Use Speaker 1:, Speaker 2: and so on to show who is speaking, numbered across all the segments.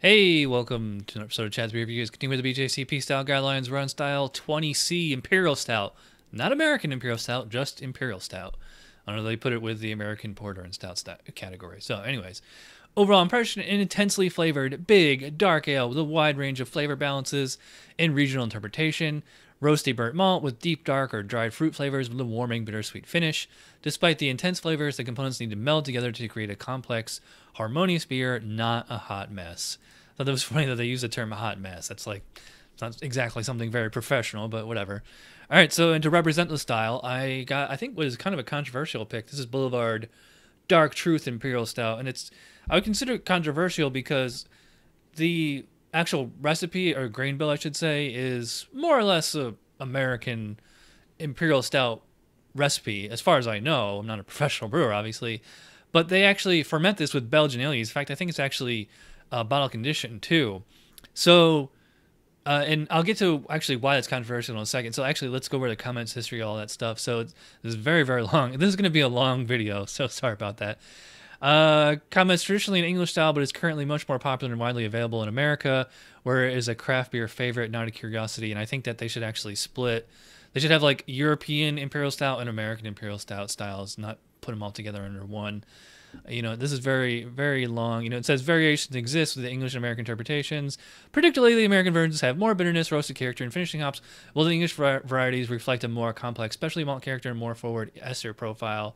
Speaker 1: Hey, welcome to an episode of Chad's Beer Reviews. Continue with the BJCP Style Guidelines. Run Style 20C Imperial Stout. Not American Imperial Stout, just Imperial Stout. I don't know, they put it with the American Porter and Stout category. So, anyways, overall impression: an intensely flavored, big, dark ale with a wide range of flavor balances and regional interpretation. Roasty burnt malt with deep dark or dried fruit flavors with a warming bittersweet finish. Despite the intense flavors, the components need to meld together to create a complex, harmonious beer, not a hot mess. I thought it was funny that they use the term hot mess. That's like, it's not exactly something very professional, but whatever. All right, so and to represent the style, I think what is kind of a controversial pick. This is Boulevard Dark Truth Imperial Stout, and I would consider it controversial because the actual recipe, or grain bill I should say, is more or less a American Imperial Stout recipe, as far as I know. I'm not a professional brewer, obviously, but they actually ferment this with Belgian ale yeast. In fact, I think it's actually bottle conditioned too. So, and I'll get to actually why it's controversial in a second. So actually, let's go over the comments, history, all that stuff. So this is very, very long. This is going to be a long video, so sorry about that. Comments: traditionally an English style, but is currently much more popular and widely available in America, where it is a craft beer favorite, not a curiosity. And I think that they should actually split. They should have like European Imperial Stout and American Imperial Stout styles, not put them all together under one. This is very, very long. It says variations exist with the English and American interpretations. Particularly, the American versions have more bitterness, roasted character, and finishing hops, while the English varieties reflect a more complex, specialty malt character and more forward ester profile.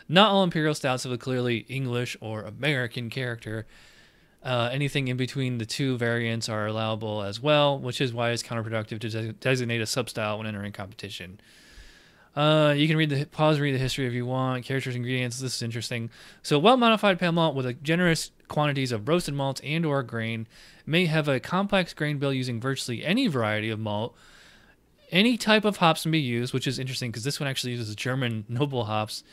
Speaker 1: Not all Imperial Stouts have a clearly English or American character. Anything in between the two variants are allowable as well, which is why it's counterproductive to designate a substyle when entering competition. You can read read the history if you want. Characters, ingredients. This is interesting. So, well-modified pale malt with generous quantities of roasted malts and/or grain may have a complex grain bill using virtually any variety of malt. Any type of hops can be used, which is interesting because this one actually uses German noble hops.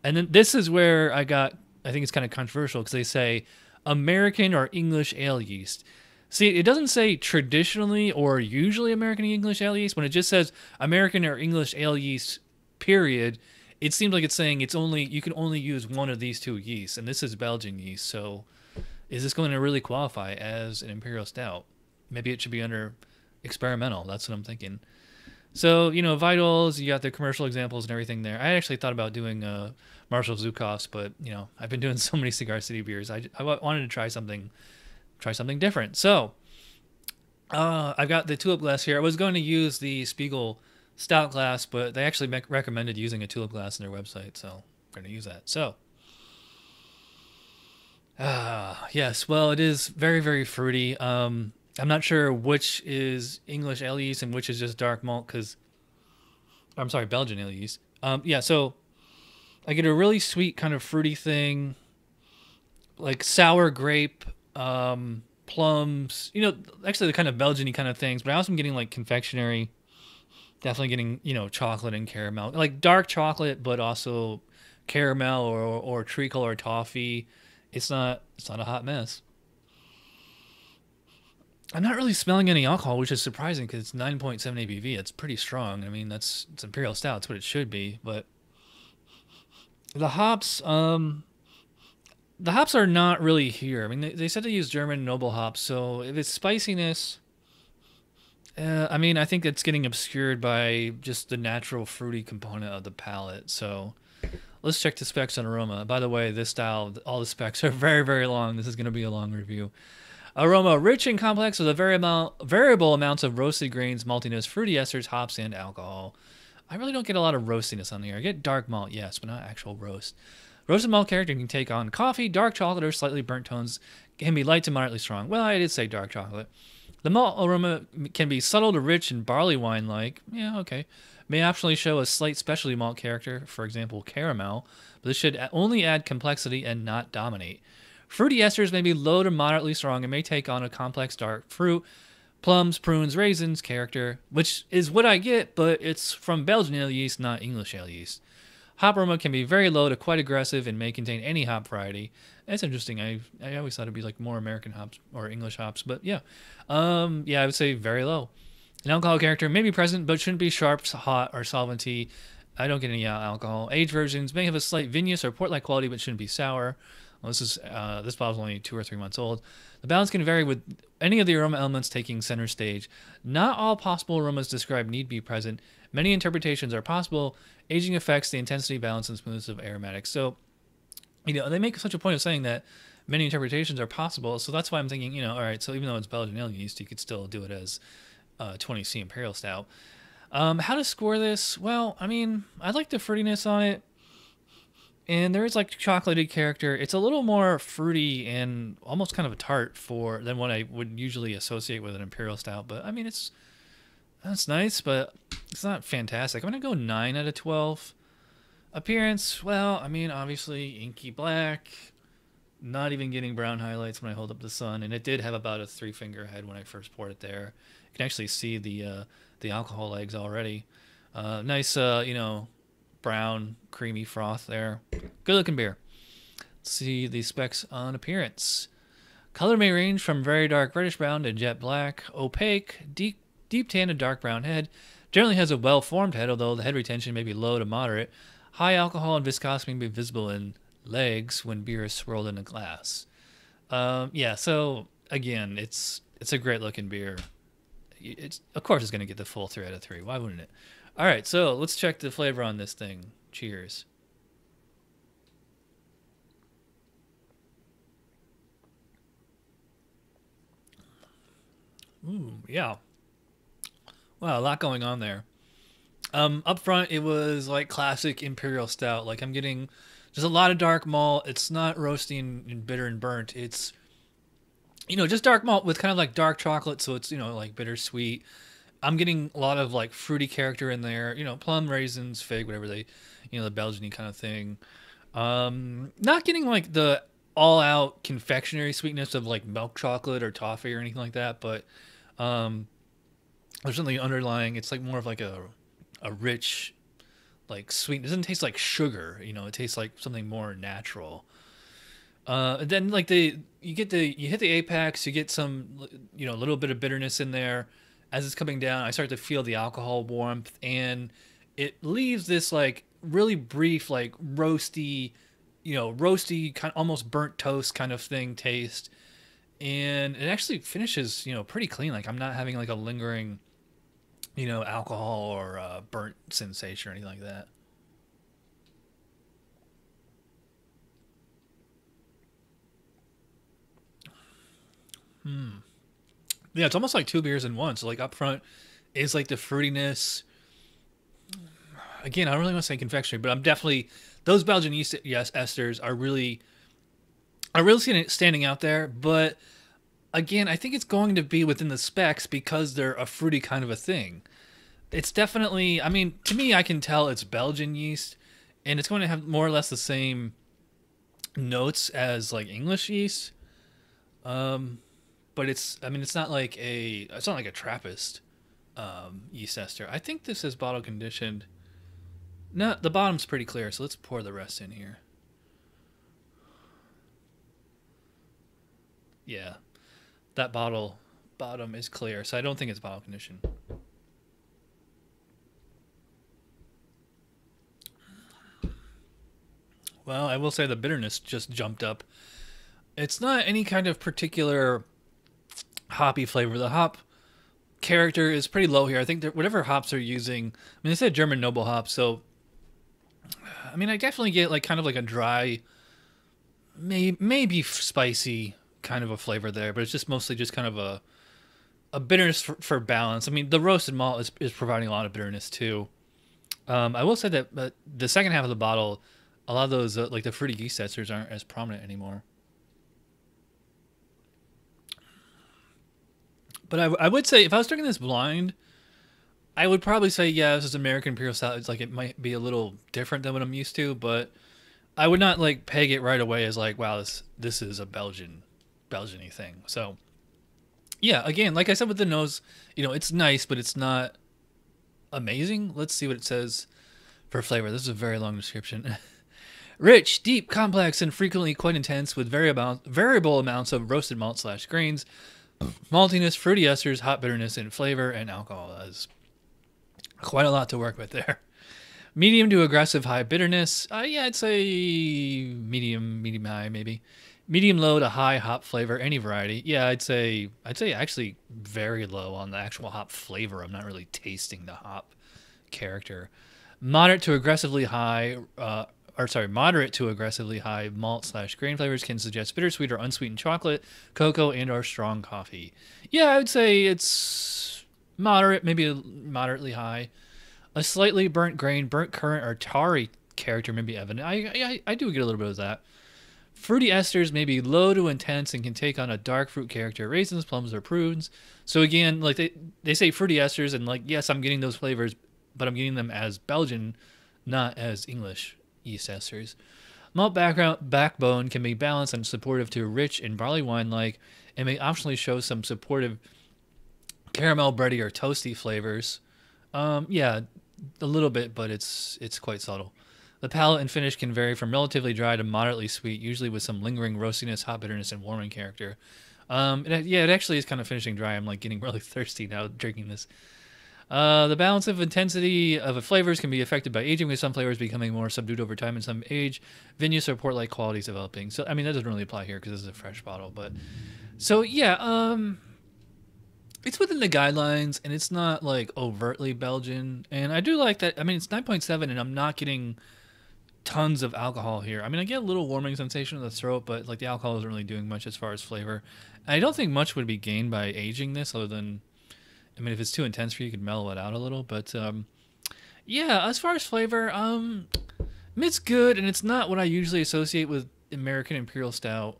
Speaker 1: And then this is where I think it's kind of controversial because they say American or English ale yeast. See, it doesn't say traditionally or usually American English ale yeast. When it just says American or English ale yeast, period, it seems like it's saying you can only use one of these two yeasts, and this is Belgian yeast. So, is this going to really qualify as an Imperial Stout? Maybe it should be under experimental. That's what I'm thinking. So, vitals, you got the commercial examples and everything there. I actually thought about doing Marshall Zukof's, but, I've been doing so many Cigar City beers. I wanted to try something different. So, I've got the tulip glass here. I was going to use the Spiegelau stout glass, but they actually recommended using a tulip glass on their website, so I'm going to use that. So, yes, well, it is very, very fruity. I'm not sure which is English ale yeast and which is just dark malt, Belgian ale yeast. Yeah, so I get a really sweet kind of fruity thing, like sour grape, plums, actually the kind of Belgian-y kind of things, but I also am getting like confectionery, definitely getting, chocolate and caramel, like dark chocolate, but also caramel or treacle or toffee. It's not a hot mess. I'm not really smelling any alcohol, which is surprising because it's 9.7 ABV. It's pretty strong. I mean, it's Imperial Stout. It's what it should be. But the hops are not really here. I mean, they said to use German noble hops. So if it's spiciness, I think it's getting obscured by just the natural fruity component of the palate. So let's check the specs on Aroma. By the way, this style, all the specs are very, very long. This is going to be a long review. Aroma: rich and complex with a variable amounts of roasted grains, maltiness, fruity esters, hops, and alcohol. I really don't get a lot of roastiness on here. I get dark malt, yes, but not actual roast. Roasted malt character can take on coffee, dark chocolate, or slightly burnt tones. Can be light to moderately strong. Well, I did say dark chocolate. The malt aroma can be subtle to rich and barley wine-like. Yeah, okay. May optionally show a slight specialty malt character, for example, caramel, but this should only add complexity and not dominate. Fruity esters may be low to moderately strong and may take on a complex dark fruit, plums, prunes, raisins character, which is what I get, but it's from Belgian ale yeast, not English ale yeast. Hop aroma can be very low to quite aggressive and may contain any hop variety. That's interesting. I always thought it'd be like more American hops or English hops, but yeah. I would say very low. An alcohol character may be present, but shouldn't be sharp, hot, or solventy. I don't get any alcohol. Aged versions may have a slight vinous or port-like quality, but shouldn't be sour. Well, this bottle's only 2 or 3 months old. The balance can vary with any of the aroma elements taking center stage. Not all possible aromas described need be present. Many interpretations are possible. Aging affects the intensity, balance, and smoothness of aromatics. So, they make such a point of saying that many interpretations are possible. So that's why I'm thinking, all right, so even though it's Belgian ale yeast, you could still do it as 20C Imperial Stout. How to score this? Well, I mean, I like the fruitiness on it. And there is like chocolatey character. It's a little more fruity and almost kind of a tart than what I would usually associate with an Imperial Stout. But I mean, that's nice, but it's not fantastic. I'm going to go 9 out of 12. Appearance, well, I mean, obviously inky black. Not even getting brown highlights when I hold up the sun. And it did have about a 3-finger head when I first poured it there. You can actually see the alcohol legs already. Nice, brown, creamy froth there. Good looking beer. Let's see the specs on appearance. Color may range from very dark reddish brown to jet black, opaque, deep tan to dark brown head. Generally has a well-formed head, although the head retention may be low to moderate. High alcohol and viscosity may be visible in legs when beer is swirled in a glass. So again, it's a great looking beer. Of course it's going to get the full 3 out of 3. Why wouldn't it? All right, so let's check the flavor on this thing. Cheers. Ooh, yeah. Wow, a lot going on there. Up front, it was like classic Imperial Stout. Like I'm getting just a lot of dark malt. It's not roasty and bitter and burnt. It's, just dark malt with kind of like dark chocolate. So it's, like bittersweet. I'm getting a lot of like fruity character in there, plum, raisins, fig, whatever the Belgian-y kind of thing. Not getting like the all-out confectionery sweetness of like milk chocolate or toffee or anything like that, but there's something underlying. It's like more of like a rich, like sweet. It doesn't taste like sugar, it tastes like something more natural. Then like you hit the apex, you get some, a little bit of bitterness in there. As it's coming down, I start to feel the alcohol warmth, and it leaves this like really brief, like roasty kind of almost burnt toast kind of thing taste. And it actually finishes, pretty clean. Like I'm not having like a lingering, alcohol or burnt sensation or anything like that. Yeah, it's almost like 2 beers in one. So like up front is like the fruitiness. Again, I don't really want to say confectionery, but I'm definitely, those Belgian yeast esters are really standing out there. But again, I think it's going to be within the specs because they're a fruity kind of a thing. It's definitely, I mean, to me, I can tell it's Belgian yeast, and it's going to have more or less the same notes as like English yeast. But it's not like a Trappist yeast ester. I think this is bottle conditioned. No, the bottom's pretty clear, so let's pour the rest in here. Yeah, that bottom is clear, so I don't think it's bottle conditioned. Well, I will say the bitterness just jumped up. It's not any kind of particular hoppy flavor. The hop character is pretty low here. I think that whatever hops they're using, they said German noble hops, so I definitely get like kind of like a dry, maybe spicy kind of a flavor there, but it's just mostly just kind of a bitterness for balance. The roasted malt is providing a lot of bitterness too. I will say that the second half of the bottle, a lot of those like the fruity yeast esters aren't as prominent anymore. But I would say if I was drinking this blind, I would probably say, yeah, this is American Imperial Stout. It's like it might be a little different than what I'm used to, but I would not like peg it right away as like, wow, this is a Belgian-y thing. So yeah, again, like I said with the nose, it's nice, but it's not amazing. Let's see what it says for flavor. This is a very long description. Rich, deep, complex, and frequently quite intense with variable amounts of roasted malt / grains, maltiness, fruity esters, hot bitterness, and flavor, and alcohol. That's quite a lot to work with there. Medium to aggressive high bitterness. Yeah, I'd say medium high maybe. Medium low to high hop flavor, any variety. Yeah, I'd say actually very low on the actual hop flavor. I'm not really tasting the hop character. Moderate to aggressively high, moderate to aggressively high malt/grain flavors can suggest bittersweet or unsweetened chocolate, cocoa, and/or strong coffee. Yeah, I would say it's moderate, maybe moderately high. A slightly burnt grain, burnt currant, or tarry character may be evident. I do get a little bit of that. Fruity esters may be low to intense and can take on a dark fruit character, raisins, plums, or prunes. So again, like they say fruity esters, and like, yes, I'm getting those flavors, but I'm getting them as Belgian, not as English yeast esters. Malt backbone can be balanced and supportive to rich and barley wine-like, and may optionally show some supportive caramel, bready, or toasty flavors. Yeah, a little bit, but it's quite subtle. The palate and finish can vary from relatively dry to moderately sweet, usually with some lingering roastiness, hot bitterness, and warming character. It actually is kind of finishing dry. I'm like getting really thirsty now drinking this. The balance of intensity of flavors can be affected by aging, with some flavors becoming more subdued over time and some age. Vinous or port-like qualities developing. So, I mean, that doesn't really apply here because this is a fresh bottle. But so, yeah, it's within the guidelines, and it's not, like, overtly Belgian. And I do like that. I mean, it's 9.7, and I'm not getting tons of alcohol here. I mean, I get a little warming sensation in the throat, but, like, the alcohol isn't really doing much as far as flavor. And I don't think much would be gained by aging this, other than, I mean, if it's too intense for you, you could mellow it out a little. But, yeah, as far as flavor, it's good, and it's not what I usually associate with American Imperial Stout,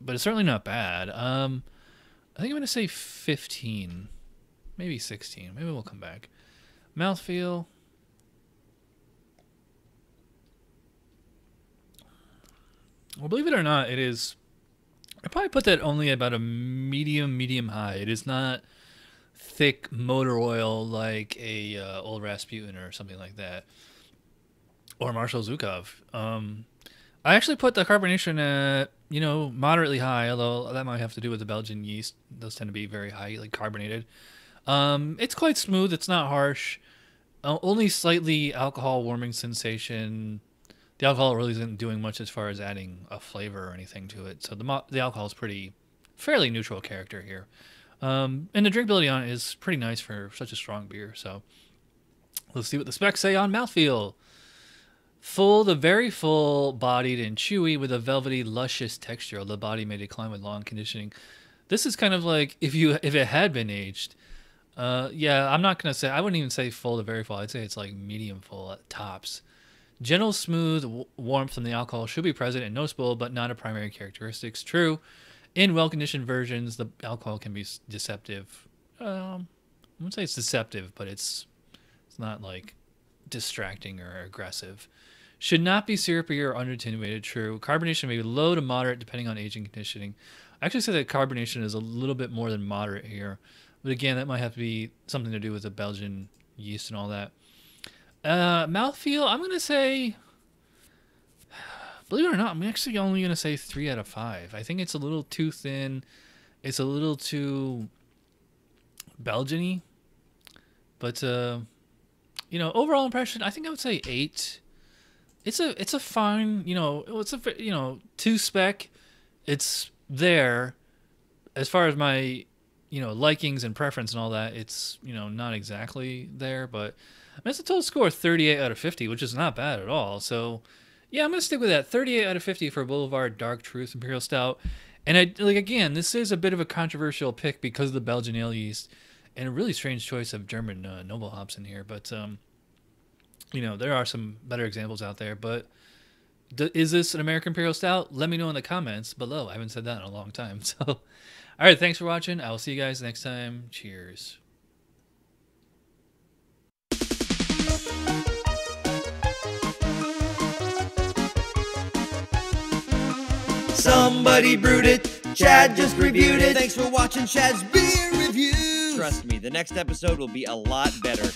Speaker 1: but it's certainly not bad. I think I'm going to say 15, maybe 16. Maybe we'll come back. Mouthfeel. Well, believe it or not, it is, I probably put that only about a medium high. It is not thick motor oil like a Old Rasputin or something like that, or Marshall Zukov. I actually put the carbonation at, moderately high, although that might have to do with the Belgian yeast. Those tend to be very highly carbonated. It's quite smooth. It's not harsh. Only slightly alcohol warming sensation. The alcohol really isn't doing much as far as adding a flavor or anything to it. So the alcohol is fairly neutral character here. And the drinkability on it is pretty nice for such a strong beer. So let's see what the specs say on mouthfeel. Very full bodied and chewy with a velvety, luscious texture. The body may decline with long conditioning. This is kind of like if it had been aged. Yeah, I'm not going to say, I wouldn't even say full to very full. I'd say it's like medium full at tops. Gentle, smooth warmth from the alcohol should be present and noticeable, but not a primary characteristics. True, in well-conditioned versions, the alcohol can be deceptive. I wouldn't say it's deceptive, but it's not like distracting or aggressive. Should not be syrupy or underattenuated. True. Carbonation may be low to moderate depending on aging conditioning. I actually say that carbonation is a little bit more than moderate here. But again, that might have to be something to do with the Belgian yeast and all that. Mouthfeel, I'm going to say, believe it or not, I'm actually only going to say 3 out of 5. I think it's a little too thin. It's a little too Belgian-y. But, overall impression, I think I would say 8. It's a fine, it's a, 2 spec. It's there. As far as my, likings and preference and all that, it's, not exactly there, but that's a total score of 38 out of 50, which is not bad at all. So, yeah, I'm going to stick with that. 38 out of 50 for Boulevard Dark Truth Imperial Stout. And, again, this is a bit of a controversial pick because of the Belgian ale yeast and a really strange choice of German noble hops in here. But, there are some better examples out there. But is this an American Imperial Stout? Let me know in the comments below. I haven't said that in a long time. So, all right, thanks for watching. I will see you guys next time. Cheers.
Speaker 2: Somebody brewed it, Chad just reviewed it. Thanks for watching Chad's Beer Review. Trust me, the next episode will be a lot better.